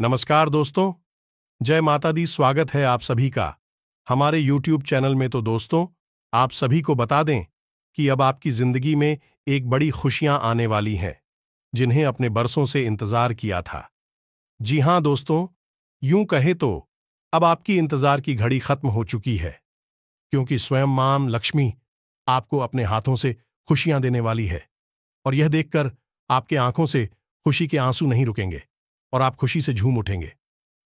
नमस्कार दोस्तों। जय माता दी। स्वागत है आप सभी का हमारे YouTube चैनल में। तो दोस्तों, आप सभी को बता दें कि अब आपकी जिंदगी में एक बड़ी खुशियां आने वाली हैं, जिन्हें अपने बरसों से इंतजार किया था। जी हां दोस्तों, यूं कहे तो अब आपकी इंतजार की घड़ी खत्म हो चुकी है, क्योंकि स्वयं मां लक्ष्मी आपको अपने हाथों से खुशियां देने वाली है। और यह देखकर आपके आंखों से खुशी के आंसू नहीं रुकेंगे और आप खुशी से झूम उठेंगे।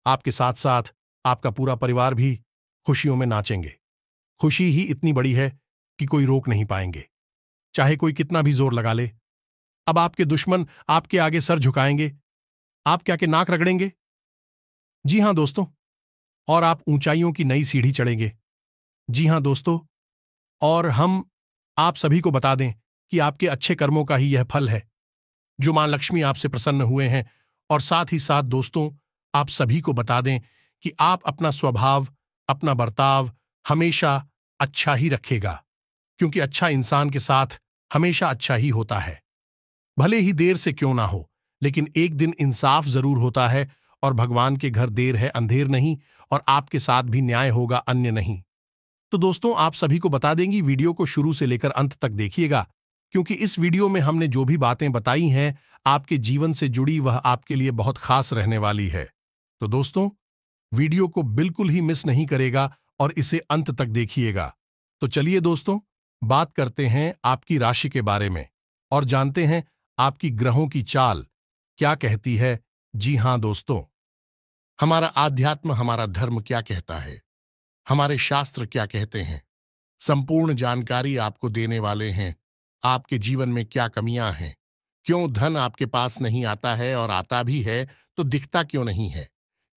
आपके साथ साथ आपका पूरा परिवार भी खुशियों में नाचेंगे। खुशी ही इतनी बड़ी है कि कोई रोक नहीं पाएंगे, चाहे कोई कितना भी जोर लगा ले। अब आपके दुश्मन आपके आगे सर झुकाएंगे, आप क्या के नाक रगड़ेंगे। जी हां दोस्तों, और आप ऊंचाइयों की नई सीढ़ी चढ़ेंगे। जी हां दोस्तों, और हम आप सभी को बता दें कि आपके अच्छे कर्मों का ही यह फल है, जो मां लक्ष्मी आपसे प्रसन्न हुए हैं। और साथ ही साथ दोस्तों, आप सभी को बता दें कि आप अपना स्वभाव, अपना बर्ताव हमेशा अच्छा ही रखेगा, क्योंकि अच्छा इंसान के साथ हमेशा अच्छा ही होता है। भले ही देर से क्यों ना हो, लेकिन एक दिन इंसाफ जरूर होता है। और भगवान के घर देर है अंधेर नहीं, और आपके साथ भी न्याय होगा अन्य नहीं। तो दोस्तों, आप सभी को बता देंगी, वीडियो को शुरू से लेकर अंत तक देखिएगा, क्योंकि इस वीडियो में हमने जो भी बातें बताई हैं आपके जीवन से जुड़ी, वह आपके लिए बहुत खास रहने वाली है। तो दोस्तों, वीडियो को बिल्कुल ही मिस नहीं करेगा और इसे अंत तक देखिएगा। तो चलिए दोस्तों, बात करते हैं आपकी राशि के बारे में और जानते हैं आपकी ग्रहों की चाल क्या कहती है। जी हां दोस्तों, हमारा आध्यात्म, हमारा धर्म क्या कहता है, हमारे शास्त्र क्या कहते हैं, संपूर्ण जानकारी आपको देने वाले हैं। आपके जीवन में क्या कमियां हैं, क्यों धन आपके पास नहीं आता है, और आता भी है तो दिखता क्यों नहीं है,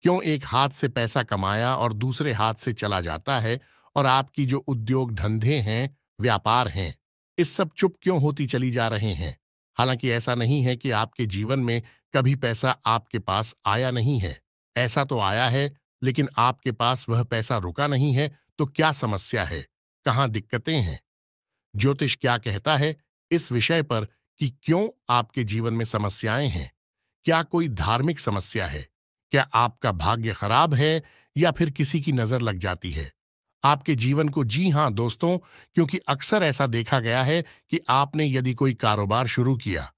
क्यों एक हाथ से पैसा कमाया और दूसरे हाथ से चला जाता है, और आपकी जो उद्योग धंधे हैं, व्यापार हैं, इस सब चुप क्यों होती चली जा रहे हैं। हालांकि ऐसा नहीं है कि आपके जीवन में कभी पैसा आपके पास आया नहीं है। ऐसा तो आया है, लेकिन आपके पास वह पैसा रुका नहीं है। तो क्या समस्या है, कहाँ दिक्कतें हैं, ज्योतिष क्या कहता है इस विषय पर कि क्यों आपके जीवन में समस्याएं हैं। क्या कोई धार्मिक समस्या है, क्या आपका भाग्य खराब है, या फिर किसी की नजर लग जाती है आपके जीवन को। जी हां दोस्तों, क्योंकि अक्सर ऐसा देखा गया है कि आपने यदि कोई कारोबार शुरू किया,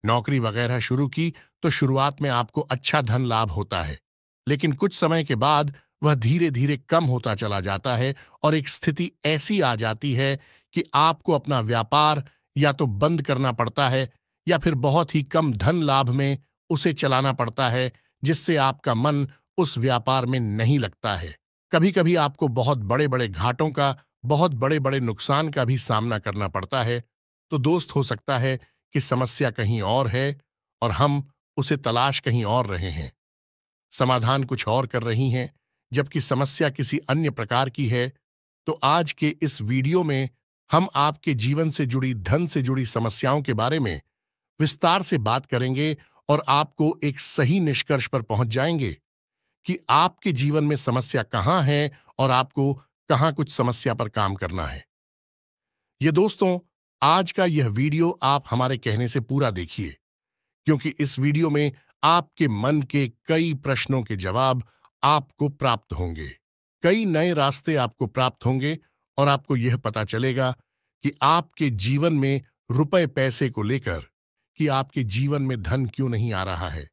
नौकरी वगैरह शुरू की, तो शुरुआत में आपको अच्छा धन लाभ होता है, लेकिन कुछ समय के बाद वह धीरे धीरे कम होता चला जाता है, और एक स्थिति ऐसी आ जाती है कि आपको अपना व्यापार या तो बंद करना पड़ता है, या फिर बहुत ही कम धन लाभ में उसे चलाना पड़ता है, जिससे आपका मन उस व्यापार में नहीं लगता है। कभी कभी आपको बहुत बड़े बड़े घाटों का, बहुत बड़े बड़े नुकसान का भी सामना करना पड़ता है। तो दोस्त, हो सकता है कि समस्या कहीं और है और हम उसे तलाश कहीं और रहे हैं, समाधान कुछ और कर रही हैं, जबकि समस्या किसी अन्य प्रकार की है। तो आज के इस वीडियो में हम आपके जीवन से जुड़ी, धन से जुड़ी समस्याओं के बारे में विस्तार से बात करेंगे, और आपको एक सही निष्कर्ष पर पहुंच जाएंगे कि आपके जीवन में समस्या कहां है और आपको कहां कुछ समस्या पर काम करना है। ये दोस्तों, आज का यह वीडियो आप हमारे कहने से पूरा देखिए, क्योंकि इस वीडियो में आपके मन के कई प्रश्नों के जवाब आपको प्राप्त होंगे, कई नए रास्ते आपको प्राप्त होंगे, और आपको यह पता चलेगा कि आपके जीवन में रुपए पैसे को लेकर, कि आपके जीवन में धन क्यों नहीं आ रहा है,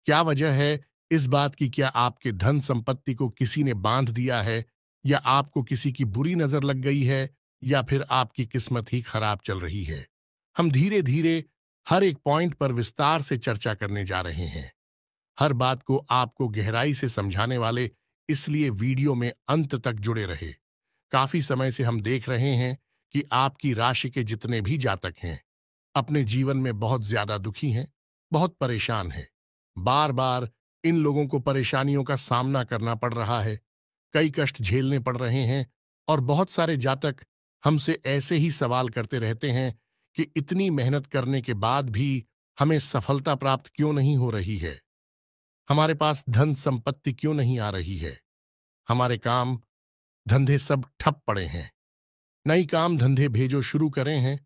क्या वजह है इस बात की। क्या आपके धन संपत्ति को किसी ने बांध दिया है, या आपको किसी की बुरी नजर लग गई है, या फिर आपकी किस्मत ही खराब चल रही है। हम धीरे धीरे हर एक पॉइंट पर विस्तार से चर्चा करने जा रहे हैं, हर बात को आपको गहराई से समझाने वाले, इसलिए वीडियो में अंत तक जुड़े रहे। काफी समय से हम देख रहे हैं कि आपकी राशि के जितने भी जातक हैं, अपने जीवन में बहुत ज्यादा दुखी हैं, बहुत परेशान हैं। बार बार इन लोगों को परेशानियों का सामना करना पड़ रहा है, कई कष्ट झेलने पड़ रहे हैं, और बहुत सारे जातक हमसे ऐसे ही सवाल करते रहते हैं कि इतनी मेहनत करने के बाद भी हमें सफलता प्राप्त क्यों नहीं हो रही है, हमारे पास धन संपत्ति क्यों नहीं आ रही है, हमारे काम धंधे सब ठप पड़े हैं, नई काम धंधे भेजो शुरू करें हैं,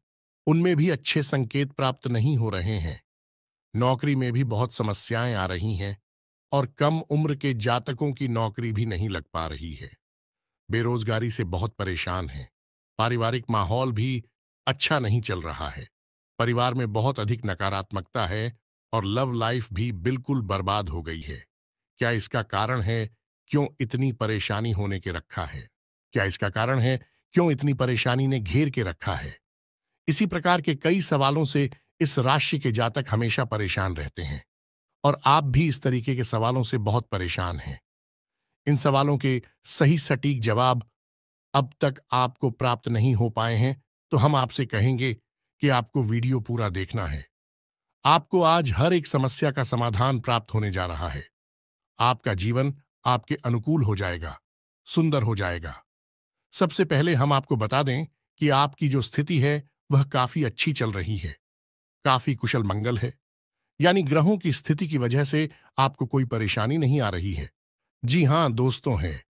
उनमें भी अच्छे संकेत प्राप्त नहीं हो रहे हैं, नौकरी में भी बहुत समस्याएं आ रही हैं, और कम उम्र के जातकों की नौकरी भी नहीं लग पा रही है। बेरोजगारी से बहुत परेशान हैं। पारिवारिक माहौल भी अच्छा नहीं चल रहा है। परिवार में बहुत अधिक नकारात्मकता है और लव लाइफ भी बिल्कुल बर्बाद हो गई है। क्या इसका कारण है क्यों इतनी परेशानी होने के रखा है? क्या इसका कारण है क्यों इतनी परेशानी ने घेर के रखा है? इसी प्रकार के कई सवालों से इस राशि के जातक हमेशा परेशान रहते हैं और आप भी इस तरीके के सवालों से बहुत परेशान हैं। इन सवालों के सही सटीक जवाब अब तक आपको प्राप्त नहीं हो पाए हैं, तो हम आपसे कहेंगे कि आपको वीडियो पूरा देखना है। आपको आज हर एक समस्या का समाधान प्राप्त होने जा रहा है। आपका जीवन आपके अनुकूल हो जाएगा, सुंदर हो जाएगा। सबसे पहले हम आपको बता दें कि आपकी जो स्थिति है वह काफी अच्छी चल रही है, काफी कुशल मंगल है। यानी ग्रहों की स्थिति की वजह से आपको कोई परेशानी नहीं आ रही है। जी हां दोस्तों, है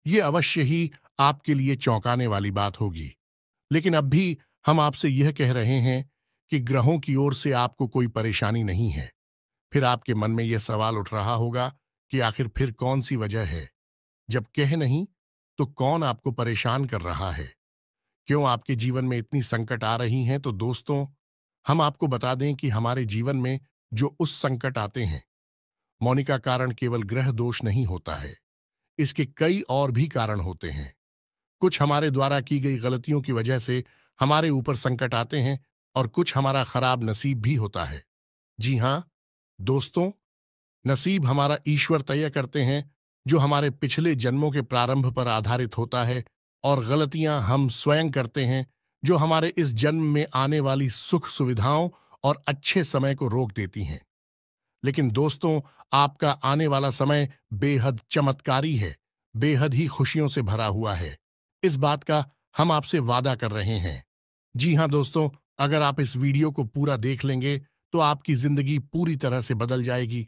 ये अवश्य ही आपके लिए चौंकाने वाली बात होगी। लेकिन अब भी हम आपसे यह कह रहे हैं कि ग्रहों की ओर से आपको कोई परेशानी नहीं है। फिर आपके मन में यह सवाल उठ रहा होगा कि आखिर फिर कौन सी वजह है? जब कह नहीं तो कौन आपको परेशान कर रहा है? क्यों आपके जीवन में इतनी संकट आ रही हैं? तो दोस्तों, हम आपको बता दें कि हमारे जीवन में जो उस संकट आते हैं, मौनी का कारण केवल ग्रह दोष नहीं होता है। इसके कई और भी कारण होते हैं। कुछ हमारे द्वारा की गई गलतियों की वजह से हमारे ऊपर संकट आते हैं और कुछ हमारा खराब नसीब भी होता है। जी हां दोस्तों, नसीब हमारा ईश्वर तय करते हैं, जो हमारे पिछले जन्मों के प्रारंभ पर आधारित होता है, और गलतियां हम स्वयं करते हैं, जो हमारे इस जन्म में आने वाली सुख सुविधाओं और अच्छे समय को रोक देती हैं। लेकिन दोस्तों, आपका आने वाला समय बेहद चमत्कारी है, बेहद ही खुशियों से भरा हुआ है। इस बात का हम आपसे वादा कर रहे हैं। जी हां दोस्तों, अगर आप इस वीडियो को पूरा देख लेंगे तो आपकी जिंदगी पूरी तरह से बदल जाएगी।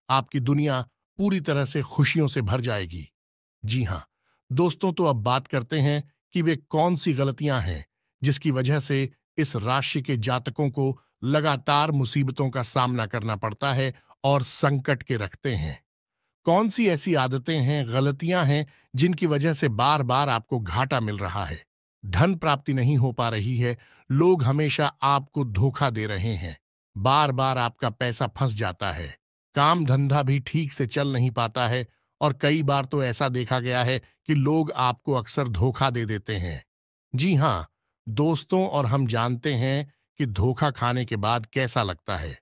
आपकी दुनिया पूरी तरह से खुशियों से भर जाएगी। जी हां दोस्तों, तो अब बात करते हैं कि वे कौन सी गलतियां हैं जिसकी वजह से इस राशि के जातकों को लगातार मुसीबतों का सामना करना पड़ता है और संकट के रखते हैं। कौन सी ऐसी आदतें हैं, गलतियां हैं जिनकी वजह से बार बार आपको घाटा मिल रहा है, धन प्राप्ति नहीं हो पा रही है, लोग हमेशा आपको धोखा दे रहे हैं, बार बार आपका पैसा फंस जाता है, काम धंधा भी ठीक से चल नहीं पाता है, और कई बार तो ऐसा देखा गया है कि लोग आपको अक्सर धोखा दे देते हैं। जी हां दोस्तों, और हम जानते हैं कि धोखा खाने के बाद कैसा लगता है।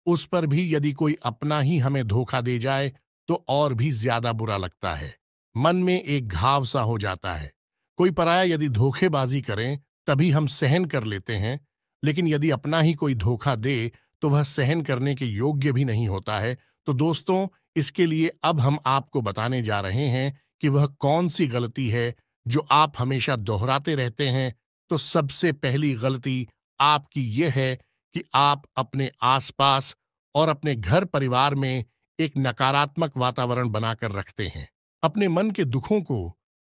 उस पर भी यदि कोई अपना ही हमें धोखा दे जाए तो और भी ज्यादा बुरा लगता है। मन में एक घाव सा हो जाता है। कोई पराया यदि धोखेबाजी करें तभी हम सहन कर लेते हैं, लेकिन यदि अपना ही कोई धोखा दे तो वह सहन करने के योग्य भी नहीं होता है। तो दोस्तों, इसके लिए अब हम आपको बताने जा रहे हैं कि वह कौन सी गलती है जो आप हमेशा दोहराते रहते हैं। तो सबसे पहली गलती आपकी यह है कि आप अपने आसपास और अपने घर परिवार में एक नकारात्मक वातावरण बनाकर रखते हैं। अपने मन के दुखों को,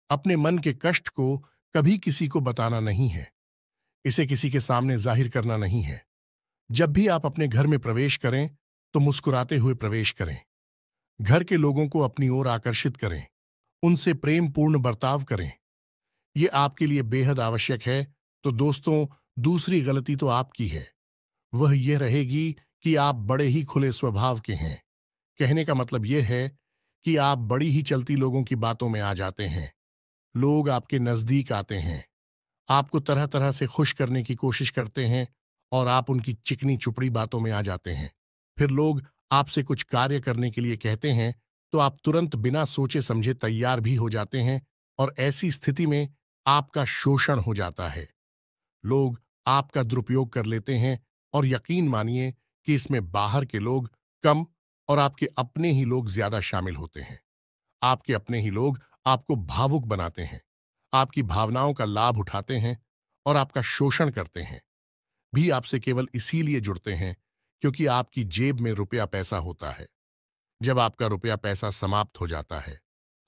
अपने मन के कष्ट को कभी किसी को बताना नहीं है, इसे किसी के सामने जाहिर करना नहीं है। जब भी आप अपने घर में प्रवेश करें तो मुस्कुराते हुए प्रवेश करें। घर के लोगों को अपनी ओर आकर्षित करें, उनसे प्रेम पूर्ण बर्ताव करें। ये आपके लिए बेहद आवश्यक है। तो दोस्तों, दूसरी गलती तो आपकी है, वह यह रहेगी कि आप बड़े ही खुले स्वभाव के हैं। कहने का मतलब यह है कि आप बड़ी ही चलती लोगों की बातों में आ जाते हैं। लोग आपके नजदीक आते हैं, आपको तरह तरह से खुश करने की कोशिश करते हैं, और आप उनकी चिकनी चुपड़ी बातों में आ जाते हैं। फिर लोग आपसे कुछ कार्य करने के लिए कहते हैं तो आप तुरंत बिना सोचे समझे तैयार भी हो जाते हैं, और ऐसी स्थिति में आपका शोषण हो जाता है। लोग आपका दुरुपयोग कर लेते हैं, और यकीन मानिए कि इसमें बाहर के लोग कम और आपके अपने ही लोग ज्यादा शामिल होते हैं। आपके अपने ही लोग आपको भावुक बनाते हैं, आपकी भावनाओं का लाभ उठाते हैं और आपका शोषण करते हैं। भी आपसे केवल इसीलिए जुड़ते हैं क्योंकि आपकी जेब में रुपया पैसा होता है। जब आपका रुपया पैसा समाप्त हो जाता है,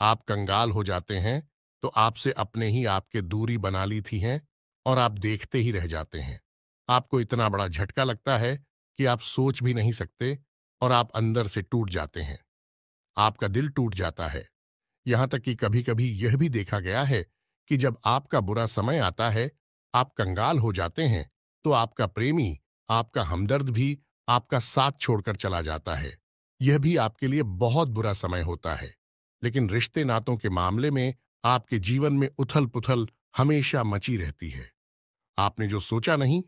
आप कंगाल हो जाते हैं, तो आपसे अपने ही आपके दूरी बना ली थी हैं, और आप देखते ही रह जाते हैं। आपको इतना बड़ा झटका लगता है कि आप सोच भी नहीं सकते, और आप अंदर से टूट जाते हैं। आपका दिल टूट जाता है। यहां तक कि कभी कभी यह भी देखा गया है कि जब आपका बुरा समय आता है, आप कंगाल हो जाते हैं, तो आपका प्रेमी, आपका हमदर्द भी आपका साथ छोड़कर चला जाता है। यह भी आपके लिए बहुत बुरा समय होता है। लेकिन रिश्ते नातों के मामले में आपके जीवन में उथल पुथल हमेशा मची रहती है। आपने जो सोचा नहीं,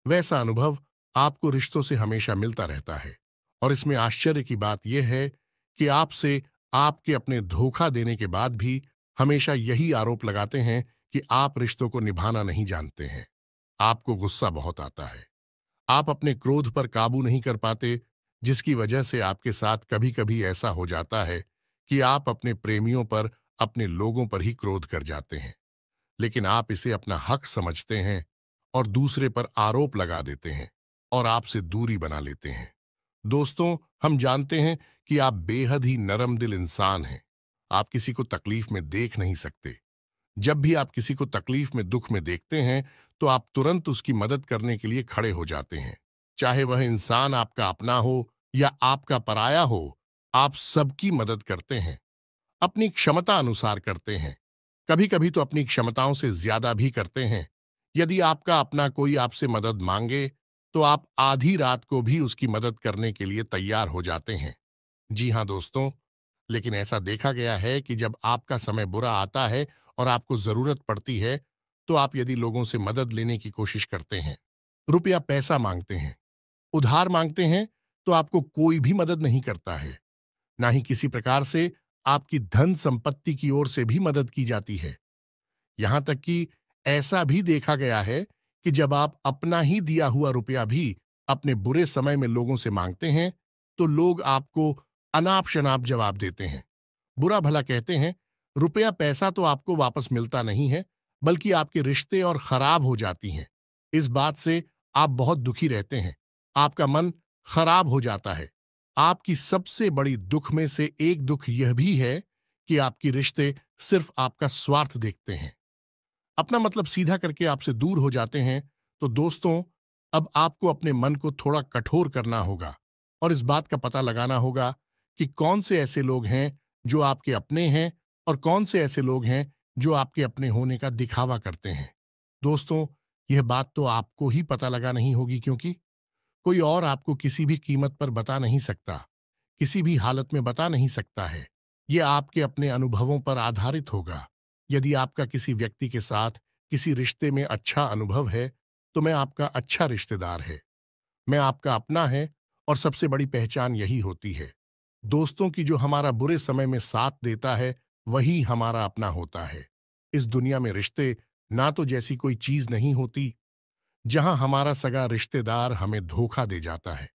वैसा अनुभव आपको रिश्तों से हमेशा मिलता रहता है। और इसमें आश्चर्य की बात यह है कि आपसे आपके अपने धोखा देने के बाद भी हमेशा यही आरोप लगाते हैं कि आप रिश्तों को निभाना नहीं जानते हैं। आपको गुस्सा बहुत आता है। आप अपने क्रोध पर काबू नहीं कर पाते, जिसकी वजह से आपके साथ कभी कभी ऐसा हो जाता है कि आप अपने प्रेमियों पर, अपने लोगों पर ही क्रोध कर जाते हैं। लेकिन आप इसे अपना हक समझते हैं और दूसरे पर आरोप लगा देते हैं और आपसे दूरी बना लेते हैं। दोस्तों, हम जानते हैं कि आप बेहद ही नरम दिल इंसान हैं। आप किसी को तकलीफ में देख नहीं सकते। जब भी आप किसी को तकलीफ में, दुख में देखते हैं, तो आप तुरंत उसकी मदद करने के लिए खड़े हो जाते हैं। चाहे वह इंसान आपका अपना हो या आपका पराया हो, आप सबकी मदद करते हैं। अपनी क्षमता अनुसार करते हैं। कभी कभी तो अपनी क्षमताओं से ज्यादा भी करते हैं। यदि आपका अपना कोई आपसे मदद मांगे, तो आप आधी रात को भी उसकी मदद करने के लिए तैयार हो जाते हैं। जी हाँ दोस्तों, लेकिन ऐसा देखा गया है कि जब आपका समय बुरा आता है और आपको जरूरत पड़ती है, तो आप यदि लोगों से मदद लेने की कोशिश करते हैं, रुपया पैसा मांगते हैं, उधार मांगते हैं, तो आपको कोई भी मदद नहीं करता है। ना ही किसी प्रकार से आपकी धन संपत्ति की ओर से भी मदद की जाती है। यहां तक कि ऐसा भी देखा गया है कि जब आप अपना ही दिया हुआ रुपया भी अपने बुरे समय में लोगों से मांगते हैं, तो लोग आपको अनाप शनाप जवाब देते हैं, बुरा भला कहते हैं। रुपया पैसा तो आपको वापस मिलता नहीं है, बल्कि आपके रिश्ते और खराब हो जाती हैं। इस बात से आप बहुत दुखी रहते हैं। आपका मन खराब हो जाता है। आपकी सबसे बड़ी दुख में से एक दुख यह भी है कि आपके रिश्ते सिर्फ आपका स्वार्थ देखते हैं, अपना मतलब सीधा करके आपसे दूर हो जाते हैं। तो दोस्तों, अब आपको अपने मन को थोड़ा कठोर करना होगा और इस बात का पता लगाना होगा कि कौन से ऐसे लोग हैं जो आपके अपने हैं और कौन से ऐसे लोग हैं जो आपके अपने होने का दिखावा करते हैं। दोस्तों, यह बात तो आपको ही पता लगा नहीं होगी, क्योंकि कोई और आपको किसी भी कीमत पर बता नहीं सकता, किसी भी हालत में बता नहीं सकता है। यह आपके अपने अनुभवों पर आधारित होगा। यदि आपका किसी व्यक्ति के साथ किसी रिश्ते में अच्छा अनुभव है, तो मैं आपका अच्छा रिश्तेदार है, मैं आपका अपना है। और सबसे बड़ी पहचान यही होती है, दोस्तों की, जो हमारा बुरे समय में साथ देता है, वही हमारा अपना होता है। इस दुनिया में रिश्ते ना तो जैसी कोई चीज नहीं होती। जहां हमारा सगा रिश्तेदार हमें धोखा दे जाता है,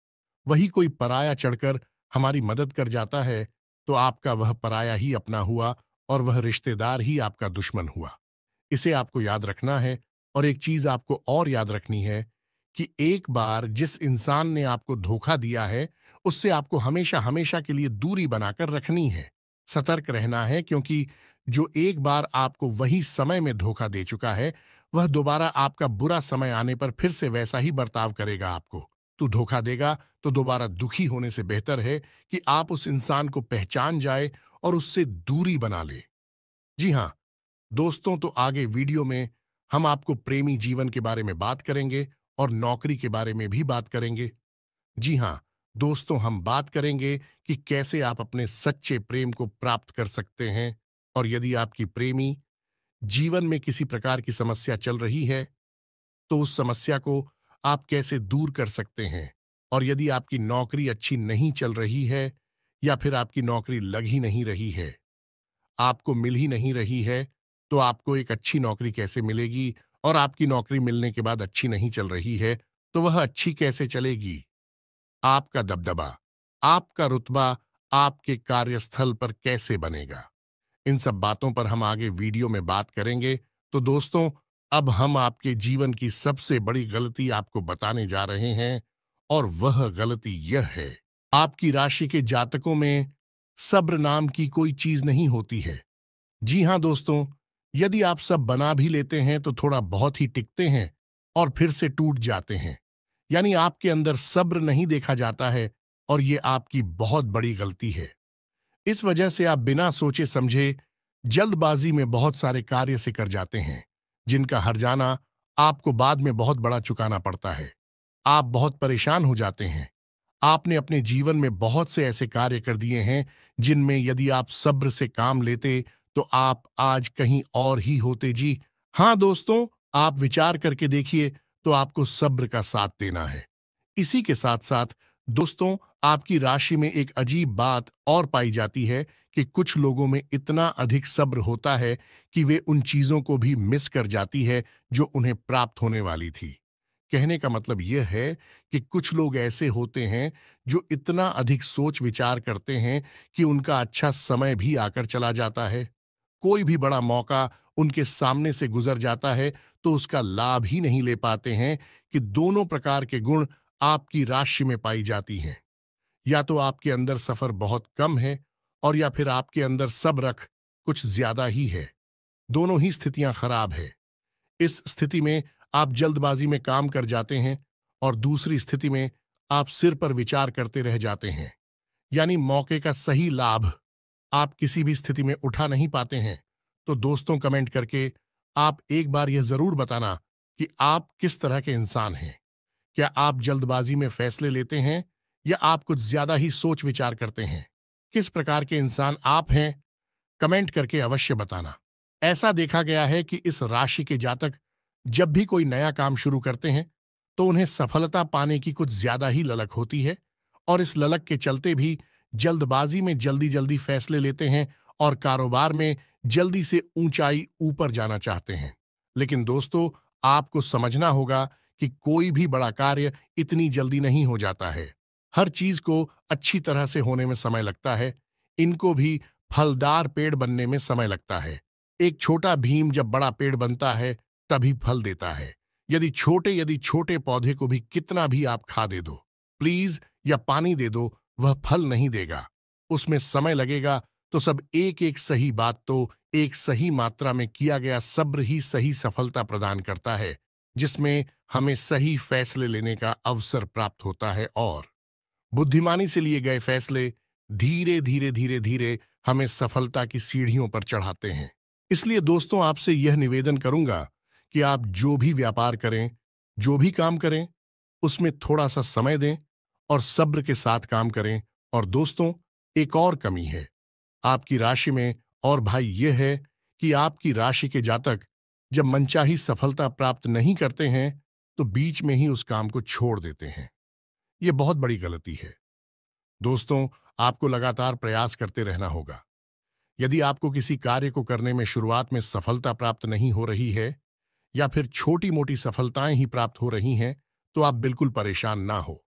वही कोई पराया चढ़कर हमारी मदद कर जाता है, तो आपका वह पराया ही अपना हुआ और वह रिश्तेदार ही आपका दुश्मन हुआ। इसे आपको याद रखना है। और एक चीज आपको और याद रखनी है कि एक बार जिस इंसान ने आपको धोखा दिया है, उससे आपको हमेशा हमेशा के लिए दूरी बनाकर रखनी है। सतर्क रहना है, क्योंकि जो एक बार आपको वही समय में धोखा दे चुका है, वह दोबारा आपका बुरा समय आने पर फिर से वैसा ही बर्ताव करेगा आपको। तो धोखा देगा तो दोबारा दुखी होने से बेहतर है कि आप उस इंसान को पहचान जाए और उससे दूरी बना ले। जी हाँ दोस्तों, तो आगे वीडियो में हम आपको प्रेमी जीवन के बारे में बात करेंगे और नौकरी के बारे में भी बात करेंगे। जी हाँ दोस्तों, हम बात करेंगे कि कैसे आप अपने सच्चे प्रेम को प्राप्त कर सकते हैं। और यदि आपकी प्रेमी जीवन में किसी प्रकार की समस्या चल रही है, तो उस समस्या को आप कैसे दूर कर सकते हैं। और यदि आपकी नौकरी अच्छी नहीं चल रही है, या फिर आपकी नौकरी लग ही नहीं रही है, आपको मिल ही नहीं रही है, तो आपको एक अच्छी नौकरी कैसे मिलेगी। और आपकी नौकरी मिलने के बाद अच्छी नहीं चल रही है, तो वह अच्छी कैसे चलेगी। आपका दबदबा, आपका रुतबा आपके कार्यस्थल पर कैसे बनेगा। इन सब बातों पर हम आगे वीडियो में बात करेंगे। तो दोस्तों, अब हम आपके जीवन की सबसे बड़ी गलती आपको बताने जा रहे हैं, और वह गलती यह है, आपकी राशि के जातकों में सब्र नाम की कोई चीज नहीं होती है। जी हां दोस्तों, यदि आप सब बना भी लेते हैं, तो थोड़ा बहुत ही टिकते हैं और फिर से टूट जाते हैं। यानी आपके अंदर सब्र नहीं देखा जाता है, और ये आपकी बहुत बड़ी गलती है। इस वजह से आप बिना सोचे समझे जल्दबाजी में बहुत सारे कार्य से कर जाते हैं, जिनका हर्जाना आपको बाद में बहुत बड़ा चुकाना पड़ता है। आप बहुत परेशान हो जाते हैं। आपने अपने जीवन में बहुत से ऐसे कार्य कर दिए हैं जिनमें यदि आप सब्र से काम लेते तो आप आज कहीं और ही होते जी। हाँ दोस्तों, आप विचार करके देखिए, तो आपको सब्र का साथ देना है। इसी के साथ साथ दोस्तों, आपकी राशि में एक अजीब बात और पाई जाती है कि कुछ लोगों में इतना अधिक सब्र होता है कि वे उन चीजों को भी मिस कर जाती है जो उन्हें प्राप्त होने वाली थी। कहने का मतलब यह है कि कुछ लोग ऐसे होते हैं जो इतना अधिक सोच विचार करते हैं कि उनका अच्छा समय भी आकर चला जाता है। कोई भी बड़ा मौका उनके सामने से गुजर जाता है तो उसका लाभ ही नहीं ले पाते हैं कि दोनों प्रकार के गुण आपकी राशि में पाई जाती हैं। या तो आपके अंदर सफर बहुत कम है और या फिर आपके अंदर सब्र कुछ ज्यादा ही है। दोनों ही स्थितियां खराब है। इस स्थिति में आप जल्दबाजी में काम कर जाते हैं और दूसरी स्थिति में आप सिर पर विचार करते रह जाते हैं, यानी मौके का सही लाभ आप किसी भी स्थिति में उठा नहीं पाते हैं। तो दोस्तों, कमेंट करके आप एक बार यह जरूर बताना कि आप किस तरह के इंसान हैं। क्या आप जल्दबाजी में फैसले लेते हैं या आप कुछ ज्यादा ही सोच विचार करते हैं? किस प्रकार के इंसान आप हैं, कमेंट करके अवश्य बताना। ऐसा देखा गया है कि इस राशि के जातक जब भी कोई नया काम शुरू करते हैं तो उन्हें सफलता पाने की कुछ ज्यादा ही ललक होती है और इस ललक के चलते भी जल्दबाजी में जल्दी जल्दी फैसले लेते हैं और कारोबार में जल्दी से ऊंचाई ऊपर जाना चाहते हैं। लेकिन दोस्तों, आपको समझना होगा कि कोई भी बड़ा कार्य इतनी जल्दी नहीं हो जाता है। हर चीज को अच्छी तरह से होने में समय लगता है। इनको भी फलदार पेड़ बनने में समय लगता है। एक छोटा भीम जब बड़ा पेड़ बनता है तभी फल देता है। यदि छोटे पौधे को भी कितना भी आप खाद दे दो, प्लीज, या पानी दे दो, वह फल नहीं देगा। उसमें समय लगेगा। तो सब एक एक सही बात तो एक सही मात्रा में किया गया सब्र ही सही सफलता प्रदान करता है, जिसमें हमें सही फैसले लेने का अवसर प्राप्त होता है और बुद्धिमानी से लिए गए फैसले धीरे धीरे धीरे धीरे हमें सफलता की सीढ़ियों पर चढ़ाते हैं। इसलिए दोस्तों, आपसे यह निवेदन करूंगा कि आप जो भी व्यापार करें, जो भी काम करें, उसमें थोड़ा सा समय दें और सब्र के साथ काम करें। और दोस्तों, एक और कमी है आपकी राशि में, और भाई यह है कि आपकी राशि के जातक जब मनचाही सफलता प्राप्त नहीं करते हैं तो बीच में ही उस काम को छोड़ देते हैं। यह बहुत बड़ी गलती है। दोस्तों, आपको लगातार प्रयास करते रहना होगा। यदि आपको किसी कार्य को करने में शुरुआत में सफलता प्राप्त नहीं हो रही है या फिर छोटी मोटी सफलताएं ही प्राप्त हो रही हैं, तो आप बिल्कुल परेशान ना हो।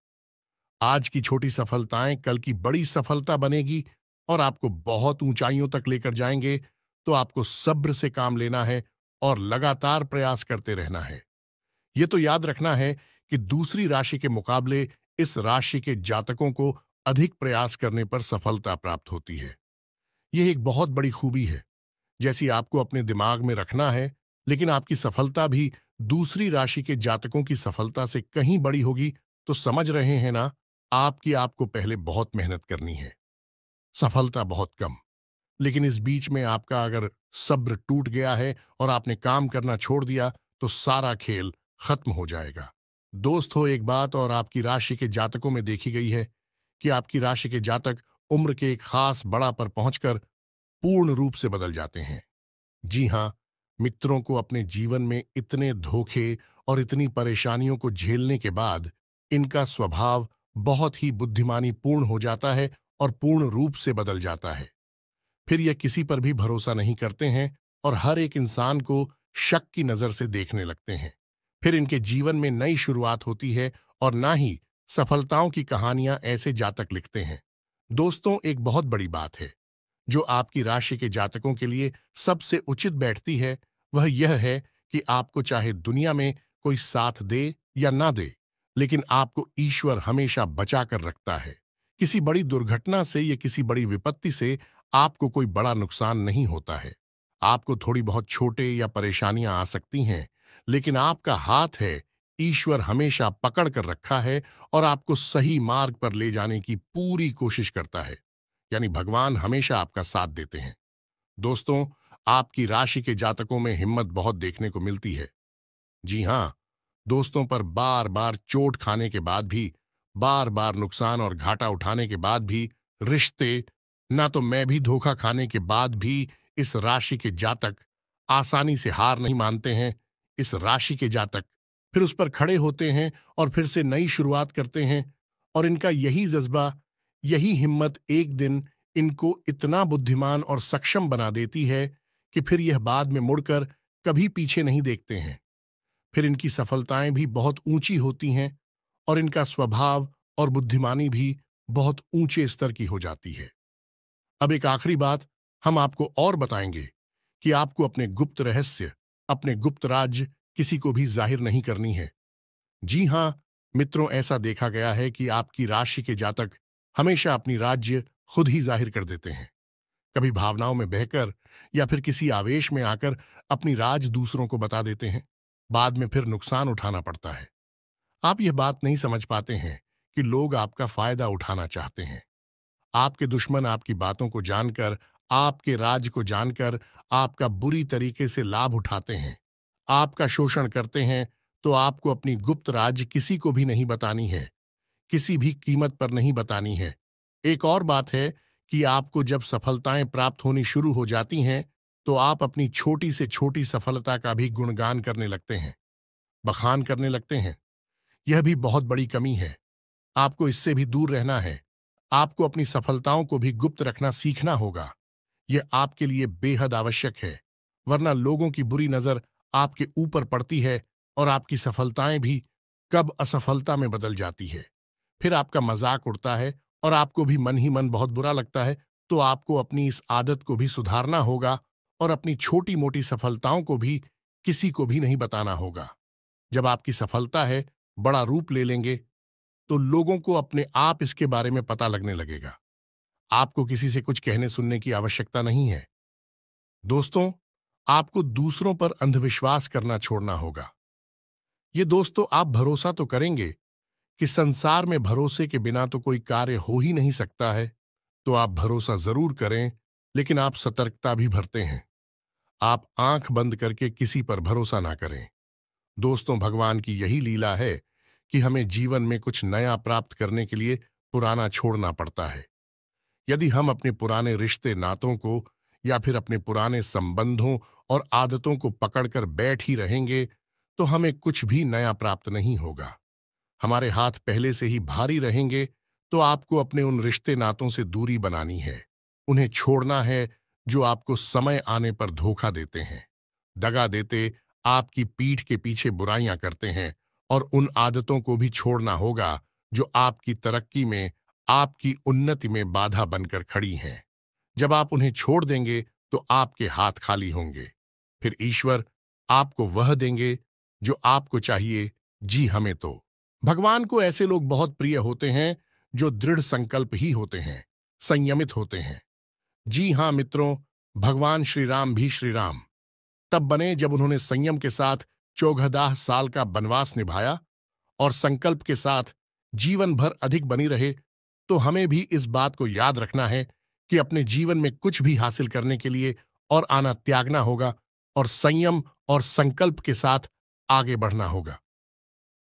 आज की छोटी सफलताएं कल की बड़ी सफलता बनेगी और आपको बहुत ऊंचाइयों तक लेकर जाएंगे। तो आपको सब्र से काम लेना है और लगातार प्रयास करते रहना है। यह तो याद रखना है कि दूसरी राशि के मुकाबले इस राशि के जातकों को अधिक प्रयास करने पर सफलता प्राप्त होती है। यह एक बहुत बड़ी खूबी है, जैसी आपको अपने दिमाग में रखना है। लेकिन आपकी सफलता भी दूसरी राशि के जातकों की सफलता से कहीं बड़ी होगी। तो समझ रहे हैं ना, आपको पहले बहुत मेहनत करनी है, सफलता बहुत कम। लेकिन इस बीच में आपका अगर सब्र टूट गया है और आपने काम करना छोड़ दिया तो सारा खेल खत्म हो जाएगा। दोस्त हो, एक बात और आपकी राशि के जातकों में देखी गई है कि आपकी राशि के जातक उम्र के एक खास बड़ा पर पहुंचकर पूर्ण रूप से बदल जाते हैं। जी हां, मित्रों को अपने जीवन में इतने धोखे और इतनी परेशानियों को झेलने के बाद इनका स्वभाव बहुत ही बुद्धिमानी पूर्ण हो जाता है और पूर्ण रूप से बदल जाता है। फिर यह किसी पर भी भरोसा नहीं करते हैं और हर एक इंसान को शक की नजर से देखने लगते हैं। फिर इनके जीवन में नई शुरुआत होती है और ना ही सफलताओं की कहानियां ऐसे जातक लिखते हैं। दोस्तों, एक बहुत बड़ी बात है जो आपकी राशि के जातकों के लिए सबसे उचित बैठती है, वह यह है कि आपको चाहे दुनिया में कोई साथ दे या ना दे, लेकिन आपको ईश्वर हमेशा बचा कर रखता है। किसी बड़ी दुर्घटना से या किसी बड़ी विपत्ति से आपको कोई बड़ा नुकसान नहीं होता है। आपको थोड़ी बहुत छोटे या परेशानियां आ सकती हैं, लेकिन आपका हाथ है, ईश्वर हमेशा पकड़ कर रखा है और आपको सही मार्ग पर ले जाने की पूरी कोशिश करता है। यानी भगवान हमेशा आपका साथ देते हैं। दोस्तों, आपकी राशि के जातकों में हिम्मत बहुत देखने को मिलती है। जी हाँ, दोस्तों पर बार बार चोट खाने के बाद भी, बार बार नुकसान और घाटा उठाने के बाद भी, रिश्ते, ना तो मैं भी धोखा खाने के बाद भी इस राशि के जातक आसानी से हार नहीं मानते हैं। इस राशि के जातक फिर उस पर खड़े होते हैं और फिर से नई शुरुआत करते हैं। और इनका यही जज्बा, यही हिम्मत एक दिन इनको इतना बुद्धिमान और सक्षम बना देती है कि फिर यह बाद में मुड़कर कभी पीछे नहीं देखते हैं। फिर इनकी सफलताएं भी बहुत ऊंची होती हैं और इनका स्वभाव और बुद्धिमानी भी बहुत ऊंचे स्तर की हो जाती है। अब एक आखिरी बात हम आपको और बताएंगे कि आपको अपने गुप्त रहस्य, अपने गुप्त राज किसी को भी जाहिर नहीं करनी है। जी हां मित्रों, ऐसा देखा गया है कि आपकी राशि के जातक हमेशा अपनी राज्य खुद ही जाहिर कर देते हैं। कभी भावनाओं में बहकर या फिर किसी आवेश में आकर अपनी राज दूसरों को बता देते हैं। बाद में फिर नुकसान उठाना पड़ता है। आप यह बात नहीं समझ पाते हैं कि लोग आपका फायदा उठाना चाहते हैं। आपके दुश्मन आपकी बातों को जानकर, आपके राज को जानकर आपका बुरी तरीके से लाभ उठाते हैं, आपका शोषण करते हैं। तो आपको अपनी गुप्त राज किसी को भी नहीं बतानी है, किसी भी कीमत पर नहीं बतानी है। एक और बात है कि आपको जब सफलताएं प्राप्त होनी शुरू हो जाती हैं, तो आप अपनी छोटी से छोटी सफलता का भी गुणगान करने लगते हैं, बखान करने लगते हैं। यह भी बहुत बड़ी कमी है। आपको इससे भी दूर रहना है। आपको अपनी सफलताओं को भी गुप्त रखना सीखना होगा। यह आपके लिए बेहद आवश्यक है, वरना लोगों की बुरी नजर आपके ऊपर पड़ती है और आपकी सफलताएं भी कब असफलता में बदल जाती है। फिर आपका मजाक उड़ता है और आपको भी मन ही मन बहुत बुरा लगता है। तो आपको अपनी इस आदत को भी सुधारना होगा और अपनी छोटी मोटी सफलताओं को भी किसी को भी नहीं बताना होगा। जब आपकी सफलता है बड़ा रूप ले लेंगे, तो लोगों को अपने आप इसके बारे में पता लगने लगेगा। आपको किसी से कुछ कहने सुनने की आवश्यकता नहीं है। दोस्तों, आपको दूसरों पर अंधविश्वास करना छोड़ना होगा। ये दोस्तों, आप भरोसा तो करेंगे कि संसार में भरोसे के बिना तो कोई कार्य हो ही नहीं सकता है, तो आप भरोसा जरूर करें, लेकिन आप सतर्कता भी बरतें हैं। आप आंख बंद करके किसी पर भरोसा ना करें। दोस्तों, भगवान की यही लीला है कि हमें जीवन में कुछ नया प्राप्त करने के लिए पुराना छोड़ना पड़ता है। यदि हम अपने पुराने रिश्ते नातों को या फिर अपने पुराने संबंधों और आदतों को पकड़कर बैठ ही रहेंगे, तो हमें कुछ भी नया प्राप्त नहीं होगा। हमारे हाथ पहले से ही भारी रहेंगे। तो आपको अपने उन रिश्ते नातों से दूरी बनानी है, उन्हें छोड़ना है जो आपको समय आने पर धोखा देते हैं, दगा देते, आपकी पीठ के पीछे बुराइयां करते हैं। और उन आदतों को भी छोड़ना होगा जो आपकी तरक्की में, आपकी उन्नति में बाधा बनकर खड़ी हैं। जब आप उन्हें छोड़ देंगे तो आपके हाथ खाली होंगे। फिर ईश्वर आपको वह देंगे जो आपको चाहिए। जी, हमें तो भगवान को ऐसे लोग बहुत प्रिय होते हैं जो दृढ़ संकल्प ही होते हैं, संयमित होते हैं। जी हां मित्रों, भगवान श्री राम भी श्री राम तब बने जब उन्होंने संयम के साथ 14 साल का वनवास निभाया और संकल्प के साथ जीवन भर अधिक बनी रहे। तो हमें भी इस बात को याद रखना है कि अपने जीवन में कुछ भी हासिल करने के लिए और आना त्यागना होगा और संयम और संकल्प के साथ आगे बढ़ना होगा।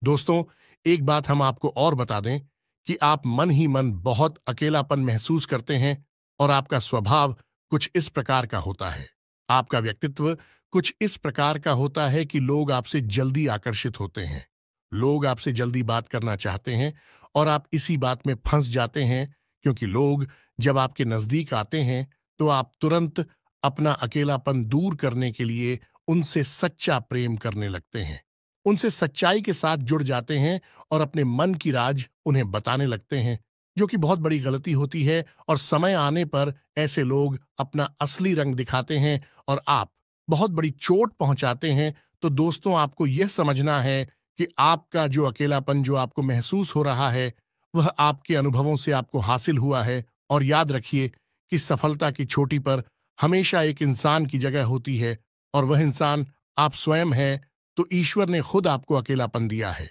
दोस्तों, एक बात हम आपको और बता दें कि आप मन ही मन बहुत अकेलापन महसूस करते हैं और आपका स्वभाव कुछ इस प्रकार का होता है। आपका व्यक्तित्व कुछ इस प्रकार का होता है कि लोग आपसे जल्दी आकर्षित होते हैं। लोग आपसे जल्दी बात करना चाहते हैं और आप इसी बात में फंस जाते हैं, क्योंकि लोग जब आपके नजदीक आते हैं तो आप तुरंत अपना अकेलापन दूर करने के लिए उनसे सच्चा प्रेम करने लगते हैं, उनसे सच्चाई के साथ जुड़ जाते हैं और अपने मन की राज उन्हें बताने लगते हैं, जो कि बहुत बड़ी गलती होती है। और समय आने पर ऐसे लोग अपना असली रंग दिखाते हैं और आप बहुत बड़ी चोट पहुंचाते हैं। तो दोस्तों, आपको यह समझना है कि आपका जो अकेलापन जो आपको महसूस हो रहा है, वह आपके अनुभवों से आपको हासिल हुआ है। और याद रखिए कि सफलता की चोटी पर हमेशा एक इंसान की जगह होती है और वह इंसान आप स्वयं हैं। तो ईश्वर ने खुद आपको अकेलापन दिया है,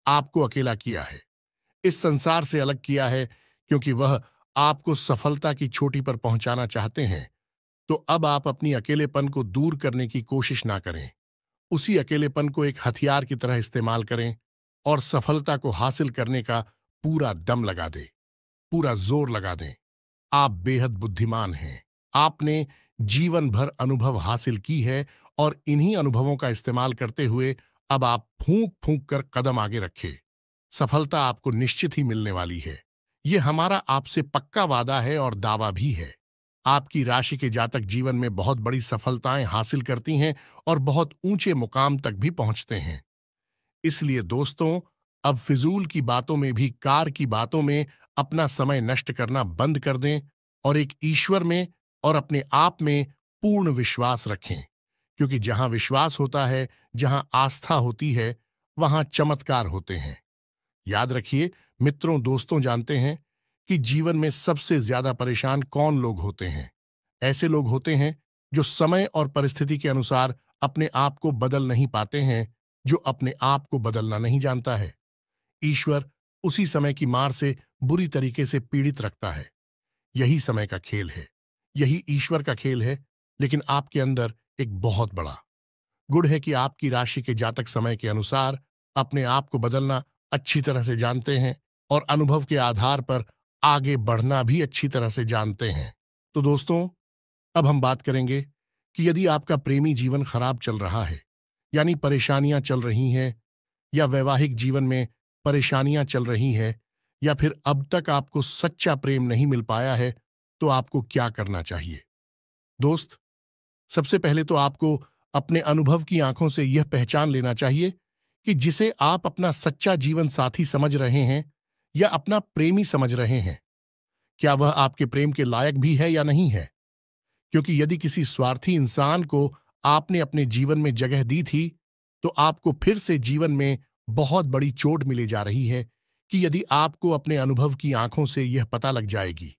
आपको अकेला किया है, इस संसार से अलग किया है, क्योंकि वह आपको सफलता की चोटी पर पहुंचाना चाहते हैं, तो अब आप अपनी अकेलेपन को दूर करने की कोशिश ना करें। उसी अकेलेपन को एक हथियार की तरह इस्तेमाल करें और सफलता को हासिल करने का पूरा दम लगा दें, पूरा जोर लगा दें। आप बेहद बुद्धिमान हैं। आपने जीवन भर अनुभव हासिल की है और इन्हीं अनुभवों का इस्तेमाल करते हुए अब आप फूंक फूंक कर कदम आगे रखें। सफलता आपको निश्चित ही मिलने वाली है। ये हमारा आपसे पक्का वादा है और दावा भी है। आपकी राशि के जातक जीवन में बहुत बड़ी सफलताएं हासिल करती हैं और बहुत ऊंचे मुकाम तक भी पहुंचते हैं। इसलिए दोस्तों, अब फिजूल की बातों में भी कार की बातों में अपना समय नष्ट करना बंद कर दें और एक ईश्वर में और अपने आप में पूर्ण विश्वास रखें, क्योंकि जहां विश्वास होता है, जहां आस्था होती है, वहां चमत्कार होते हैं। याद रखिए मित्रों, दोस्तों, जानते हैं कि जीवन में सबसे ज्यादा परेशान कौन लोग होते हैं? ऐसे लोग होते हैं जो समय और परिस्थिति के अनुसार अपने आप को बदल नहीं पाते हैं, जो अपने आप को बदलना नहीं जानता है। ईश्वर उसी समय की मार से बुरी तरीके से पीड़ित रखता है। यही समय का खेल है, यही ईश्वर का खेल है। लेकिन आपके अंदर एक बहुत बड़ा गुण है कि आपकी राशि के जातक समय के अनुसार अपने आप को बदलना अच्छी तरह से जानते हैं और अनुभव के आधार पर आगे बढ़ना भी अच्छी तरह से जानते हैं। तो दोस्तों, अब हम बात करेंगे कि यदि आपका प्रेमी जीवन खराब चल रहा है, यानी परेशानियां चल रही हैं, या वैवाहिक जीवन में परेशानियां चल रही हैं, या फिर अब तक आपको सच्चा प्रेम नहीं मिल पाया है, तो आपको क्या करना चाहिए? दोस्त, सबसे पहले तो आपको अपने अनुभव की आंखों से यह पहचान लेना चाहिए कि जिसे आप अपना सच्चा जीवन साथी समझ रहे हैं या अपना प्रेमी समझ रहे हैं, क्या वह आपके प्रेम के लायक भी है या नहीं है। क्योंकि यदि किसी स्वार्थी इंसान को आपने अपने जीवन में जगह दी थी, तो आपको फिर से जीवन में बहुत बड़ी चोट मिले जा रही है कि यदि आपको अपने अनुभव की आंखों से यह पता लग जाएगी,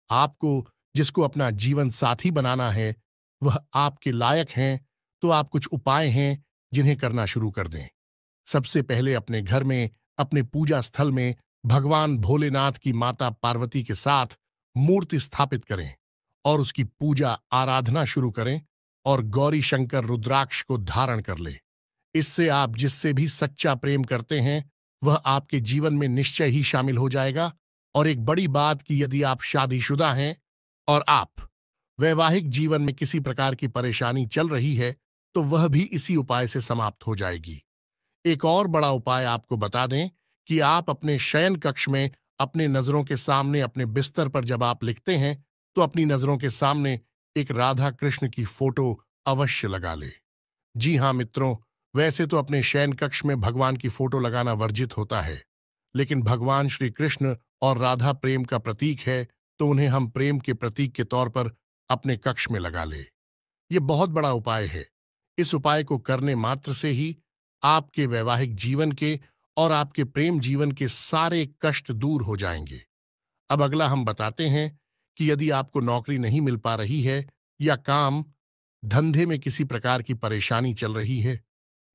आपको जिसको अपना जीवन साथी बनाना है वह आपके लायक हैं, तो आप कुछ उपाय हैं जिन्हें करना शुरू कर दें। सबसे पहले अपने घर में, अपने पूजा स्थल में भगवान भोलेनाथ की माता पार्वती के साथ मूर्ति स्थापित करें और उसकी पूजा आराधना शुरू करें और गौरी शंकर रुद्राक्ष को धारण कर ले। इससे आप जिससे भी सच्चा प्रेम करते हैं वह आपके जीवन में निश्चय ही शामिल हो जाएगा। और एक बड़ी बात कि यदि आप शादीशुदा हैं और आप वैवाहिक जीवन में किसी प्रकार की परेशानी चल रही है, तो वह भी इसी उपाय से समाप्त हो जाएगी। एक और बड़ा उपाय आपको बता दें कि आप अपने शयन कक्ष में अपने नजरों के सामने अपने बिस्तर पर जब आप लिखते हैं, तो अपनी नजरों के सामने एक राधा कृष्ण की फोटो अवश्य लगा ले। जी हाँ मित्रों, वैसे तो अपने शयन कक्ष में भगवान की फोटो लगाना वर्जित होता है, लेकिन भगवान श्री कृष्ण और राधा प्रेम का प्रतीक है, तो उन्हें हम प्रेम के प्रतीक के तौर पर अपने कक्ष में लगा ले। ये बहुत बड़ा उपाय है। इस उपाय को करने मात्र से ही आपके वैवाहिक जीवन के और आपके प्रेम जीवन के सारे कष्ट दूर हो जाएंगे। अब अगला हम बताते हैं कि यदि आपको नौकरी नहीं मिल पा रही है या काम धंधे में किसी प्रकार की परेशानी चल रही है,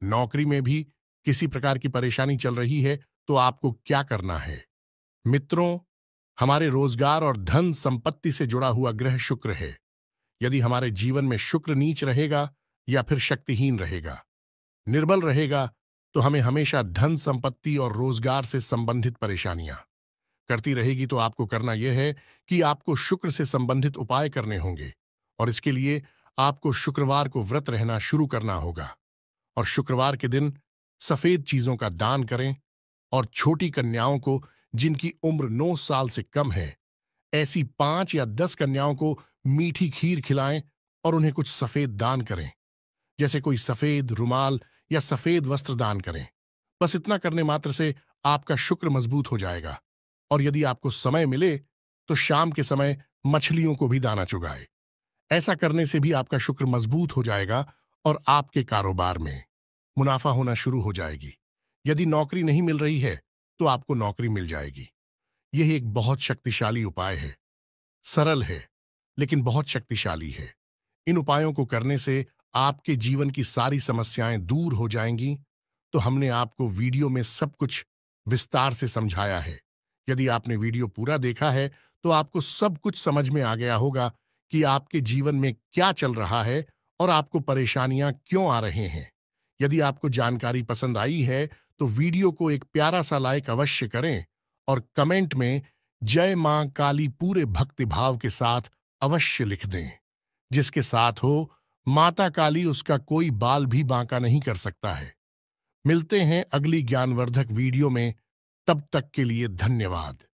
नौकरी में भी किसी प्रकार की परेशानी चल रही है, तो आपको क्या करना है? मित्रों, हमारे रोजगार और धन संपत्ति से जुड़ा हुआ ग्रह शुक्र है। यदि हमारे जीवन में शुक्र नीच रहेगा या फिर शक्तिहीन रहेगा, निर्बल रहेगा, तो हमें हमेशा धन संपत्ति और रोजगार से संबंधित परेशानियां करती रहेगी। तो आपको करना यह है कि आपको शुक्र से संबंधित उपाय करने होंगे और इसके लिए आपको शुक्रवार को व्रत रहना शुरू करना होगा और शुक्रवार के दिन सफेद चीजों का दान करें और छोटी कन्याओं को जिनकी उम्र 9 साल से कम है, ऐसी 5 या 10 कन्याओं को मीठी खीर खिलाएं और उन्हें कुछ सफेद दान करें, जैसे कोई सफेद रुमाल या सफेद वस्त्र दान करें। बस इतना करने मात्र से आपका शुक्र मजबूत हो जाएगा। और यदि आपको समय मिले तो शाम के समय मछलियों को भी दाना चुगाए। ऐसा करने से भी आपका शुक्र मजबूत हो जाएगा और आपके कारोबार में मुनाफा होना शुरू हो जाएगी। यदि नौकरी नहीं मिल रही है तो आपको नौकरी मिल जाएगी। यह एक बहुत शक्तिशाली उपाय है, सरल है लेकिन बहुत शक्तिशाली है। इन उपायों को करने से आपके जीवन की सारी समस्याएं दूर हो जाएंगी। तो हमने आपको वीडियो में सब कुछ विस्तार से समझाया है। यदि आपने वीडियो पूरा देखा है तो आपको सब कुछ समझ में आ गया होगा कि आपके जीवन में क्या चल रहा है और आपको परेशानियां क्यों आ रहे हैं। यदि आपको जानकारी पसंद आई है तो वीडियो को एक प्यारा सा लाइक अवश्य करें और कमेंट में जय मां काली पूरे भक्ति भाव के साथ अवश्य लिख दें। जिसके साथ हो माता काली उसका कोई बाल भी बांका नहीं कर सकता है। मिलते हैं अगली ज्ञानवर्धक वीडियो में, तब तक के लिए धन्यवाद।